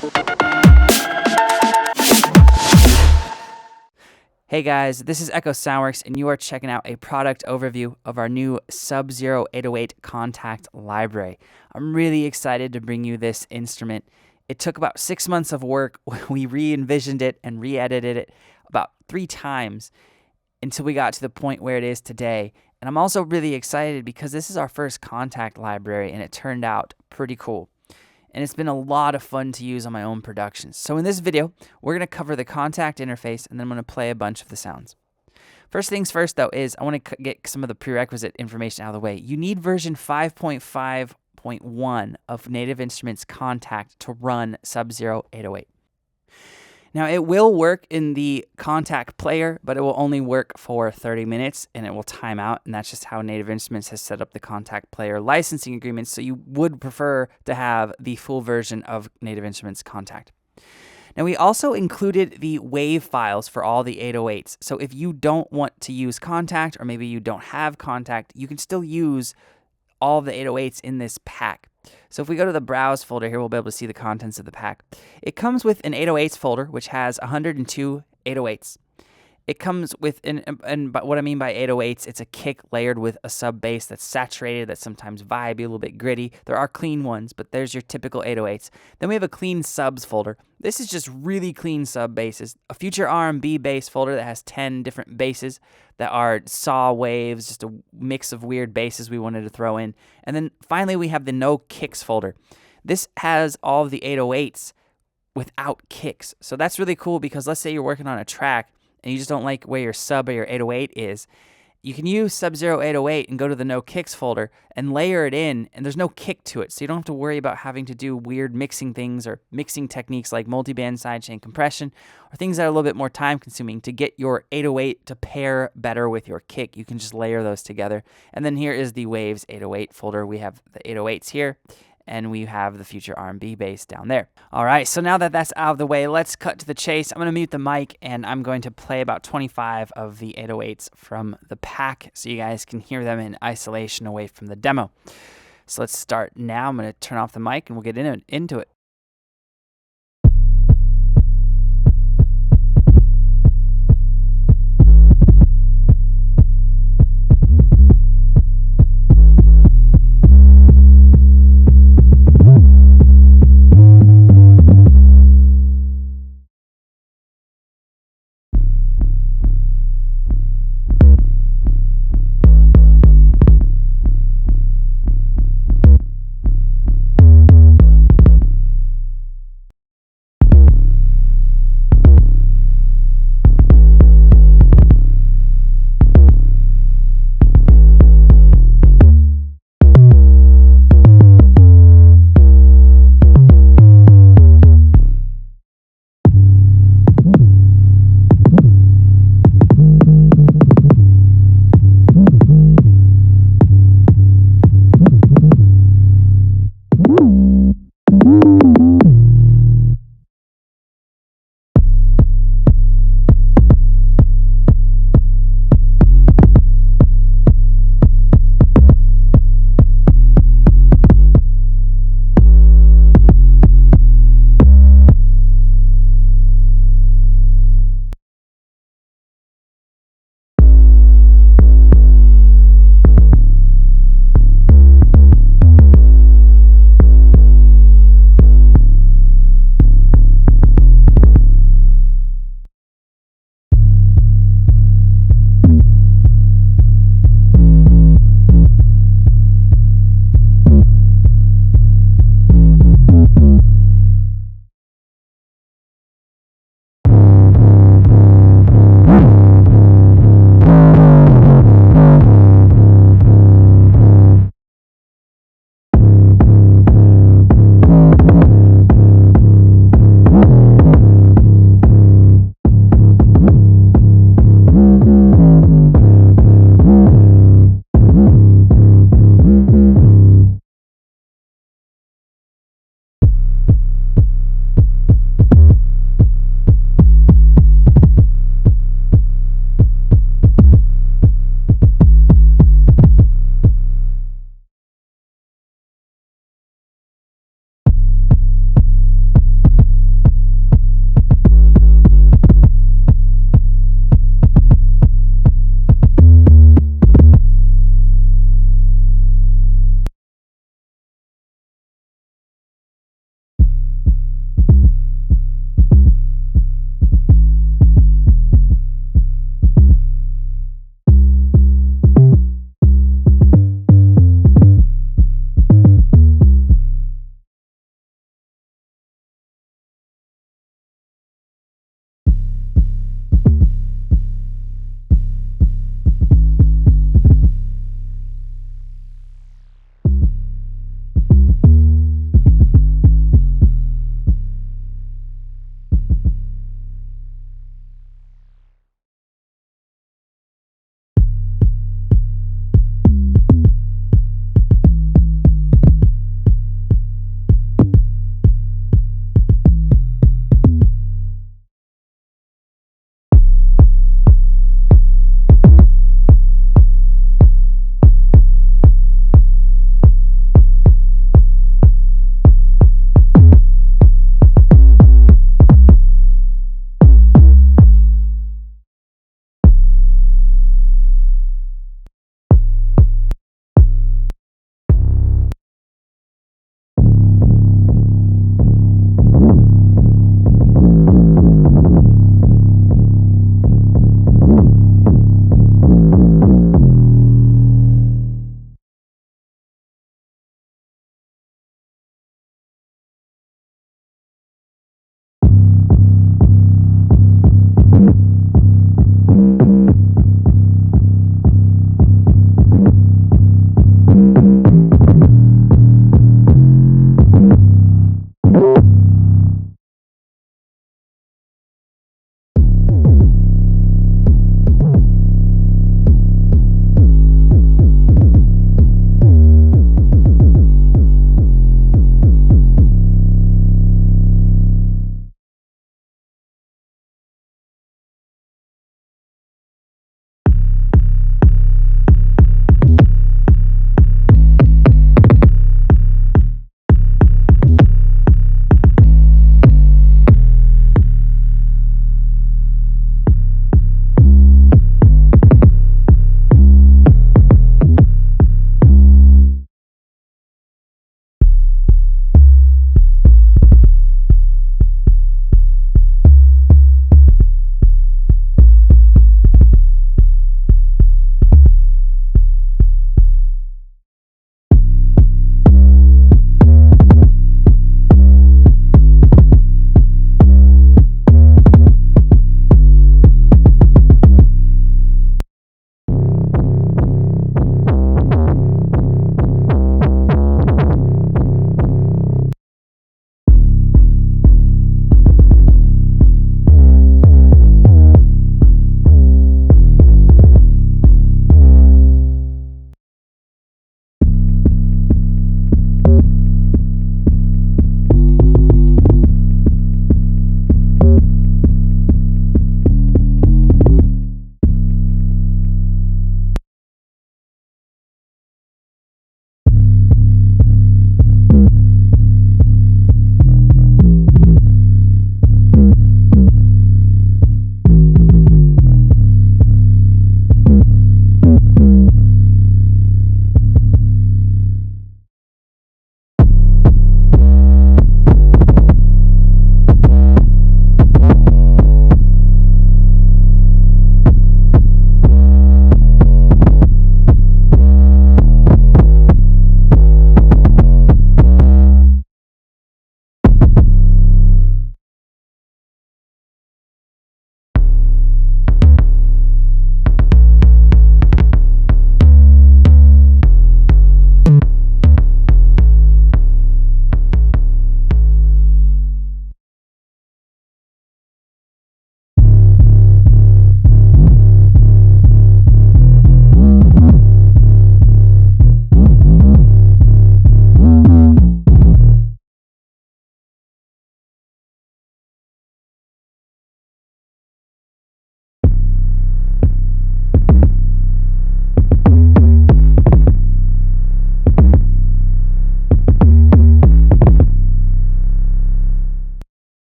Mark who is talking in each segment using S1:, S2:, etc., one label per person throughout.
S1: Hey guys, this is Echo Soundworks, and you are checking out a product overview of our new Sub-Zero 808 Kontakt library. I'm really excited to bring you this instrument. It took about 6 months of work. We re-envisioned it and re-edited it about 3 times until we got to the point where it is today. And I'm also really excited because this is our first Kontakt library, and it turned out pretty cool. And it's been a lot of fun to use on my own productions. So in this video, we're going to cover the Kontakt interface, and then I'm going to play a bunch of the sounds. First things first, though, is I want to get some of the prerequisite information out of the way. You need version 5.5.1 of Native Instruments Kontakt to run Sub-Zero 808. Now, it will work in the Kontakt player, but it will only work for 30 minutes, and it will time out, and that's just how Native Instruments has set up the Kontakt player licensing agreements, so you would prefer to have the full version of Native Instruments Kontakt. Now, we also included the WAV files for all the 808s, so if you don't want to use Kontakt, or maybe you don't have Kontakt, you can still use all of the 808s in this pack. So if we go to the Browse folder here, we'll be able to see the contents of the pack. It comes with an 808s folder, which has 102 808s. It comes with, and what I mean by 808s, it's a kick layered with a sub bass that's saturated, that's sometimes vibey, a little bit gritty. There are clean ones, but there's your typical 808s. Then we have a clean subs folder. This is just really clean sub basses. A future R&B bass folder that has 10 different basses that are saw waves, just a mix of weird basses we wanted to throw in. And then finally we have the no kicks folder. This has all of the 808s without kicks. So that's really cool because let's say you're working on a track and you just don't like where your sub or your 808 is, you can use Sub-Zero 808 and go to the no kicks folder and layer it in, and there's no kick to it, so you don't have to worry about having to do weird mixing things or mixing techniques like multiband sidechain compression or things that are a little bit more time consuming to get your 808 to pair better with your kick. You can just layer those together. And then here is the Waves 808 folder. We have the 808s here, and we have the future R&B bass down there. All right, so now that that's out of the way, let's cut to the chase. I'm going to mute the mic, and I'm going to play about 25 of the 808s from the pack so you guys can hear them in isolation away from the demo. So let's start now. I'm going to turn off the mic, and we'll get into it.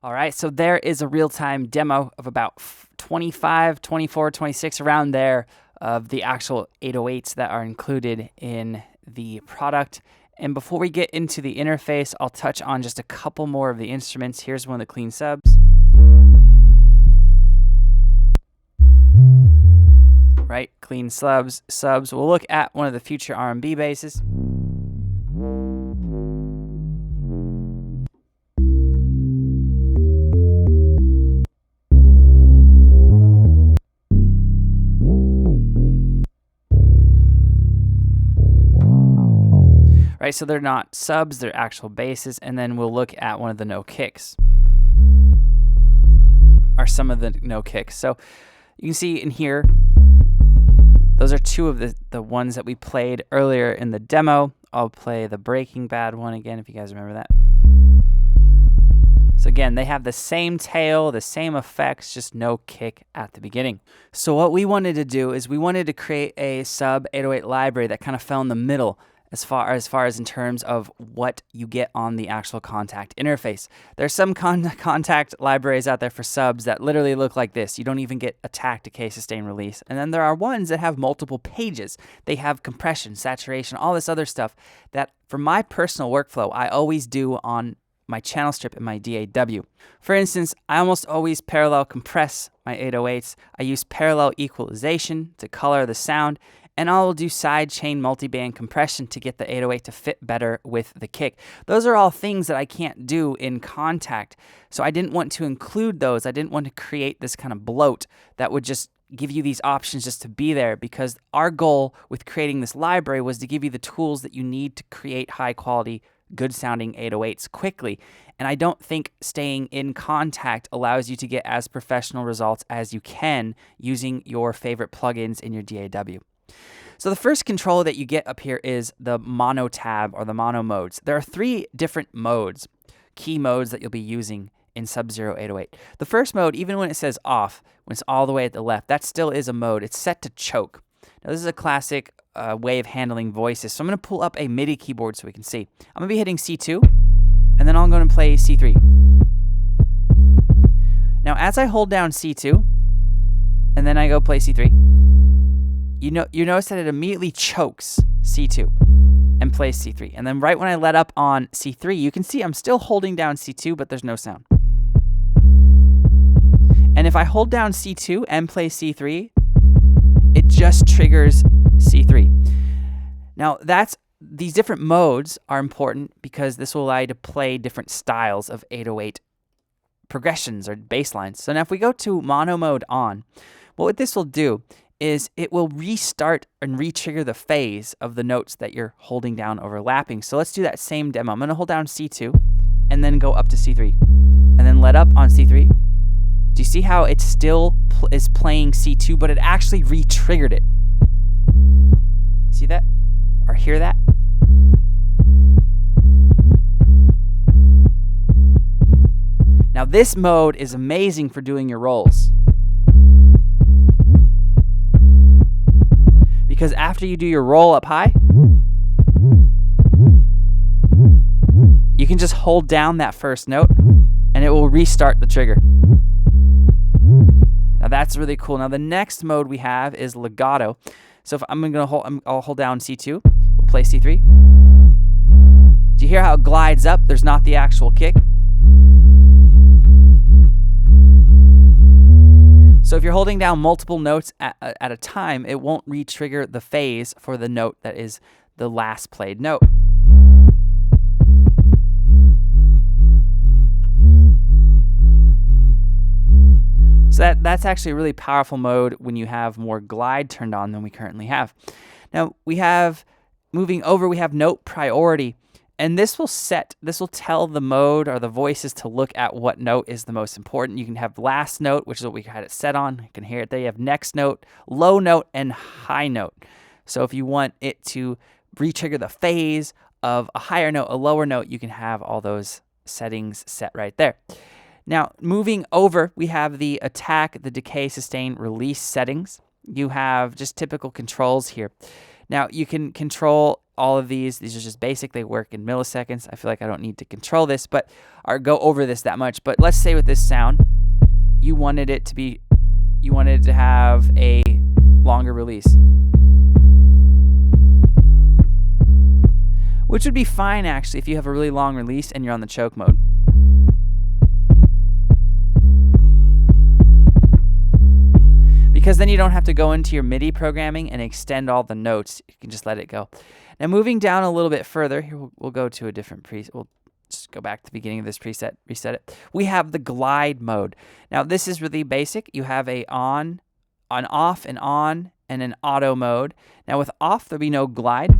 S1: All right, so there is a real-time demo of about 25, 24, 26, around there, of the actual 808s that are included in the product. And before we get into the interface, I'll touch on just a couple more of the instruments. Here's one of the clean subs. Right, clean subs. We'll look at one of the future R&B basses. Right, so they're not subs, they're actual basses, and then we'll look at one of the no kicks, or some of the no kicks. So you can see in here, those are two of the ones that we played earlier in the demo. I'll play the Breaking Bad one again if you guys remember that. So again, they have the same tail, the same effects, just no kick at the beginning. So what we wanted to do is we wanted to create a sub 808 library that kind of fell in the middle as far as in terms of what you get on the actual Kontakt interface. There's some Kontakt libraries out there for subs that literally look like this. You don't even get attack, decay, sustain, release. And then there are ones that have multiple pages. They have compression, saturation, all this other stuff that for my personal workflow, I always do on my channel strip and my DAW. For instance, I almost always parallel compress my 808s. I use parallel equalization to color the sound, and I'll do sidechain multiband compression to get the 808 to fit better with the kick. Those are all things that I can't do in Kontakt, so I didn't want to include those. I didn't want to create this kind of bloat that would just give you these options just to be there, because our goal with creating this library was to give you the tools that you need to create high quality, good sounding 808s quickly. And I don't think staying in Kontakt allows you to get as professional results as you can using your favorite plugins in your DAW. So the first control that you get up here is the mono tab, or the mono modes. There are 3 different modes, key modes, that you'll be using in Sub-Zero 808. The first mode, even when it says off, when it's all the way at the left, that still is a mode. It's set to choke. Now this is a classic way of handling voices. So I'm going to pull up a MIDI keyboard so we can see. I'm going to be hitting C2, and then I'm going to play C3. Now as I hold down C2, and then I go play C3, you notice that it immediately chokes C2 and plays C3. And then right when I let up on C3, you can see I'm still holding down C2, but there's no sound. And if I hold down C2 and play C3, it just triggers C3. Now these different modes are important because this will allow you to play different styles of 808 progressions or bass lines. So now if we go to mono mode on, what this will do is it will restart and re-trigger the phase of the notes that you're holding down overlapping. So let's do that same demo. I'm going to hold down C2 and then go up to C3 and then let up on C3. Do you see how it still is playing C2, but it actually re-triggered it? See that? Or hear that? Now this mode is amazing for doing your rolls, because after you do your roll up high, you can just hold down that first note and it will restart the trigger. Now that's really cool. Now the next mode we have is legato. So if I'll hold down C2, we'll play C3. Do you hear how it glides up? There's not the actual kick. So if you're holding down multiple notes at a time, it won't re-trigger the phase for the note that is the last played note. So that's actually a really powerful mode when you have more glide turned on than we currently have. Now moving over, we have note priority. And this will tell the mode or the voices to look at what note is the most important. You can have last note, which is what we had it set on. You can hear it there. You have next note, low note, and high note. So if you want it to re-trigger the phase of a higher note, a lower note, you can have all those settings set right there. Now, moving over, we have the attack, the decay, sustain, release settings. You have just typical controls here. Now, you can control all of these are just basic. They work in milliseconds. I feel like I don't need to control this, but or go over this that much. But let's say with this sound, you wanted it to have a longer release, which would be fine actually if you have a really long release and you're on the choke mode. Because then you don't have to go into your MIDI programming and extend all the notes. You can just let it go. Now moving down a little bit further, here we'll go to a different preset. We'll just go back to the beginning of this preset, reset it. We have the glide mode. Now this is really basic. You have an off, and on, and an auto mode. Now with off, there'll be no glide.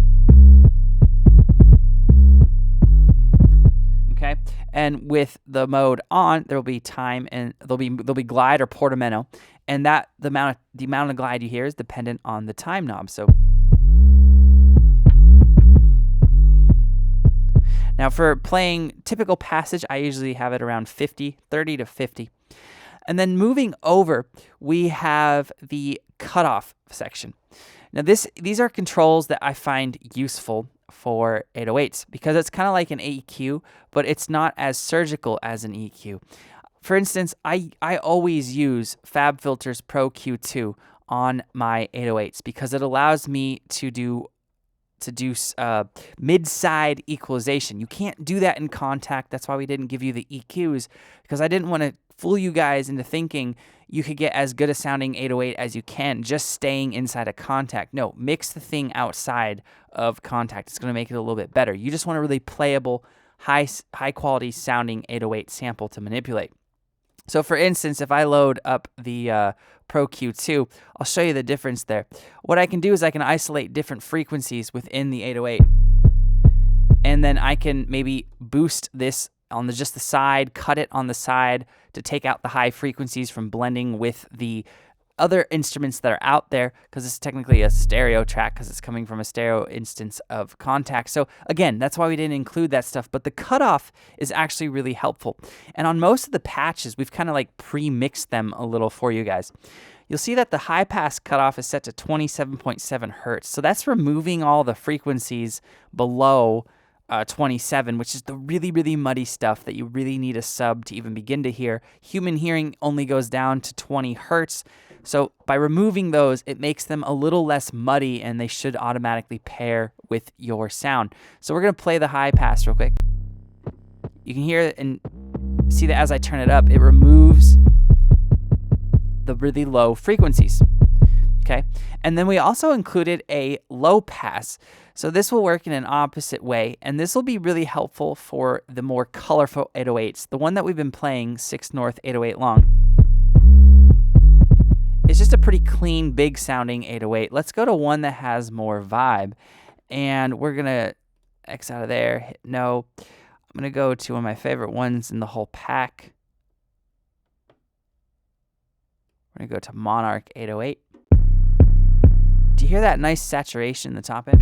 S1: Okay, and with the mode on, there will be time, and there'll be glide or portamento, and that the amount of glide you hear is dependent on the time knob. So now for playing typical passage, I usually have it around 30 to 50. And then moving over, we have the cutoff section. Now these are controls that I find useful for 808s because it's kind of like an EQ, but it's not as surgical as an EQ. For instance, I always use FabFilter's Pro Q2 on my 808s because it allows me to do mid-side equalization. You can't do that in Kontakt. That's why we didn't give you the EQs, because I didn't want to fool you guys into thinking you could get as good a sounding 808 as you can just staying inside a Kontakt. No, mix the thing outside of Kontakt. It's going to make it a little bit better. You just want a really playable, high quality sounding 808 sample to manipulate. So for instance, if I load up the Pro Q2, I'll show you the difference there. What I can do is I can isolate different frequencies within the 808. And then I can maybe boost this on just the side, cut it on the side to take out the high frequencies from blending with the other instruments that are out there, because it's technically a stereo track because it's coming from a stereo instance of Kontakt. So again, that's why we didn't include that stuff, but the cutoff is actually really helpful. And on most of the patches, we've kind of like pre-mixed them a little for you guys. You'll see that the high pass cutoff is set to 27.7 hertz. So that's removing all the frequencies below 27, which is the really, really muddy stuff that you really need a sub to even begin to hear. Human hearing only goes down to 20 hertz. So by removing those, it makes them a little less muddy, and they should automatically pair with your sound. So we're going to play the high pass real quick. You can hear it and see that as I turn it up, it removes the really low frequencies. Okay, and then we also included a low pass. So this will work in an opposite way, and this will be really helpful for the more colorful 808s. The one that we've been playing, 6 North 808 long, it's just a pretty clean, big sounding 808. Let's go to one that has more vibe, and we're gonna X out of there, hit no. I'm gonna go to one of my favorite ones in the whole pack. We're gonna go to Monarch 808. Do you hear that nice saturation in the top end?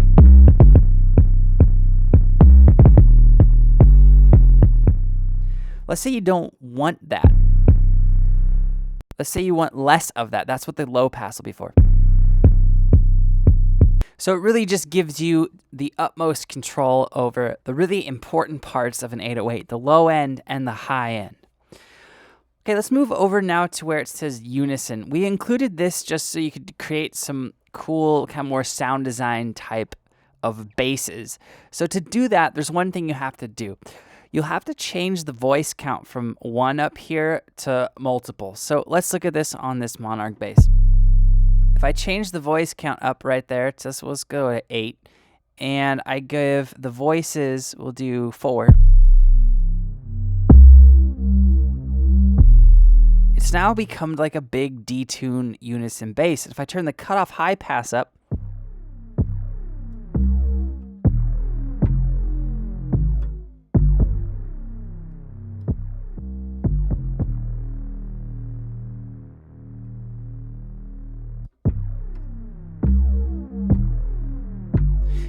S1: Let's say you don't want that. Let's say you want less of that. That's what the low pass will be for. So it really just gives you the utmost control over the really important parts of an 808, the low end and the high end. Okay, let's move over now to where it says Unison. We included this just so you could create some cool, kind of more sound design type of basses. So to do that, there's one thing you have to do. You'll have to change the voice count from 1 up here to multiple. So let's look at this on this Monarch bass. If I change the voice count up right there, let's go to 8, and I give the voices, we'll do 4. It's now become like a big detune Unison bass. If I turn the cutoff high pass up,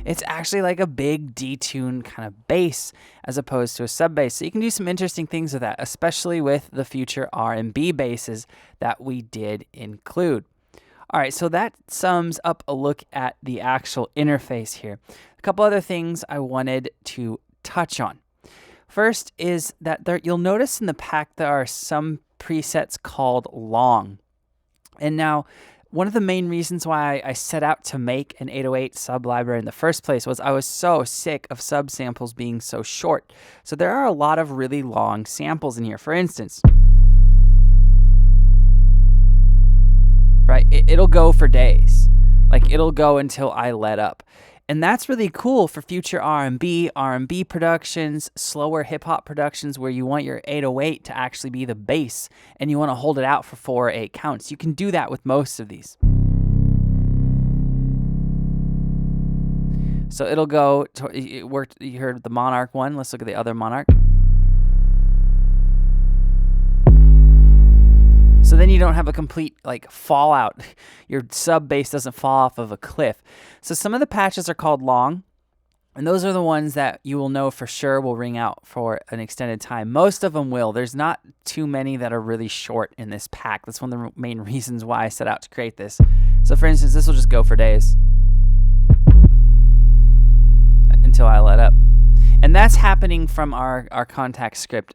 S1: it's actually like a big detune kind of bass as opposed to a sub bass. So you can do some interesting things with that, especially with the future R&B basses that we did include. All right, so that sums up a look at the actual interface here. A couple other things I wanted to touch on. First is that you'll notice in the pack there are some presets called long. And now, one of the main reasons why I set out to make an 808 sub library in the first place was I was so sick of sub samples being so short. So there are a lot of really long samples in here. For instance, right, it'll go for days. Like, it'll go until I let up. And that's really cool for future R&B productions, slower hip-hop productions where you want your 808 to actually be the bass and you want to hold it out for 4 or 8 counts. You can do that with most of these. So it'll go, it worked, you heard the Monarch one. Let's look at the other Monarch. So then you don't have a complete like fallout. Your sub bass doesn't fall off of a cliff. So some of the patches are called long, and those are the ones that you will know for sure will ring out for an extended time. Most of them will. There's not too many that are really short in this pack. That's one of the main reasons why I set out to create this. So for instance, this will just go for days until I let up. And that's happening from our Kontakt script.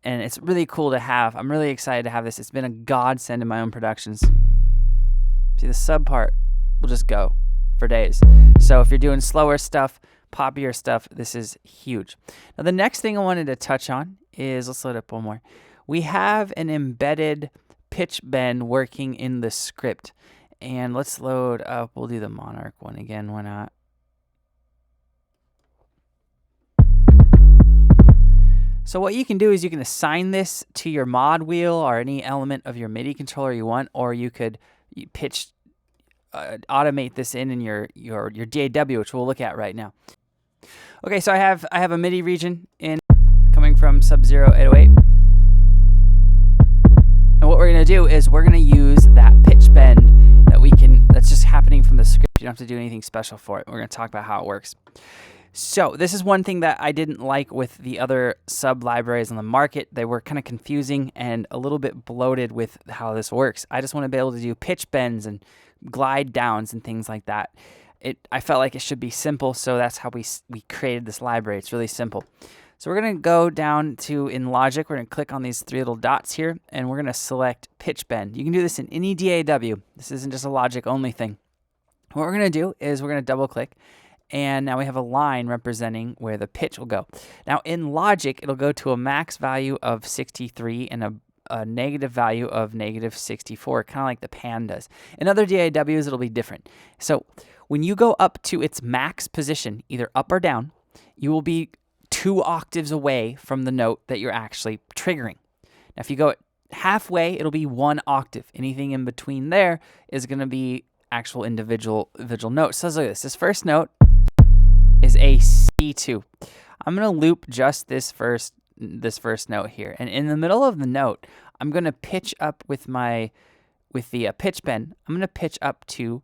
S1: And it's really cool to have. I'm really excited to have this. It's been a godsend in my own productions. See, the sub part will just go for days. So if you're doing slower stuff, poppier stuff, this is huge. Now, the next thing I wanted to touch on is, let's load up one more. We have an embedded pitch bend working in the script. And let's load up, we'll do the Monarch one again, why not? So what you can do is you can assign this to your mod wheel or any element of your MIDI controller you want, or you could automate this in your DAW, which we'll look at right now. Okay, so I have a MIDI region in coming from Sub-Zero 808. And what we're gonna do is we're gonna use that pitch bend that's just happening from the script. You don't have to do anything special for it. We're gonna talk about how it works. So this is one thing that I didn't like with the other sub libraries on the market. They were kind of confusing and a little bit bloated with how this works. I just want to be able to do pitch bends and glide downs and things like that. I felt like it should be simple, so that's how we created this library. It's really simple. So we're going to go down to, in Logic, we're going to click on these 3 little dots here, and we're going to select pitch bend. You can do this in any DAW. This isn't just a Logic only thing. What we're going to do is we're going to double click. And now we have a line representing where the pitch will go. Now in Logic, it'll go to a max value of 63 and a negative value of -64, kind of like the pan does. In other DAWs, it'll be different. So when you go up to its max position, either up or down, you will be 2 octaves away from the note that you're actually triggering. Now if you go halfway, it'll be 1 octave. Anything in between there is going to be actual individual notes. So let's look at this. This first note is a C2. I'm going to loop just this first note here, and in the middle of the note, I'm going to pitch up with the pitch bend. I'm going to pitch up to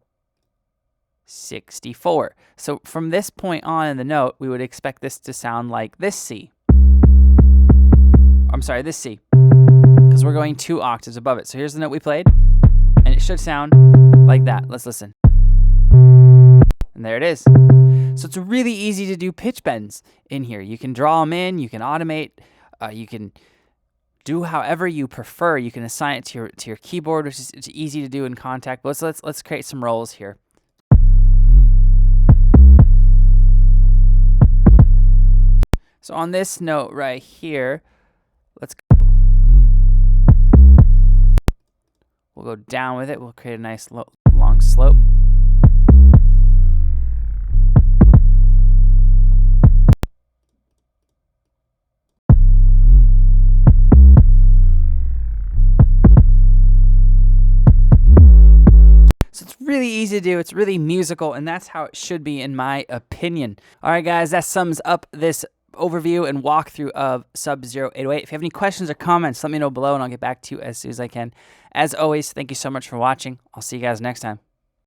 S1: 64. So from this point on in the note, we would expect this to sound like this C. I'm sorry, this C, because we're going 2 octaves above it. So here's the note we played, and it should sound like that. Let's listen. And there it is. So it's really easy to do pitch bends in here. You can draw them in, you can automate, you can do however you prefer. You can assign it to your keyboard, which is easy to do in Kontakt. But let's create some rolls here. So on this note right here, we'll go down with it. We'll create a nice long slope. So it's really easy to do. It's really musical, and that's how it should be, in my opinion. All right, guys, that sums up this overview and walkthrough of Sub-Zero 808. If you have any questions or comments, let me know below, and I'll get back to you as soon as I can. As always, thank you so much for watching. I'll see you guys next time.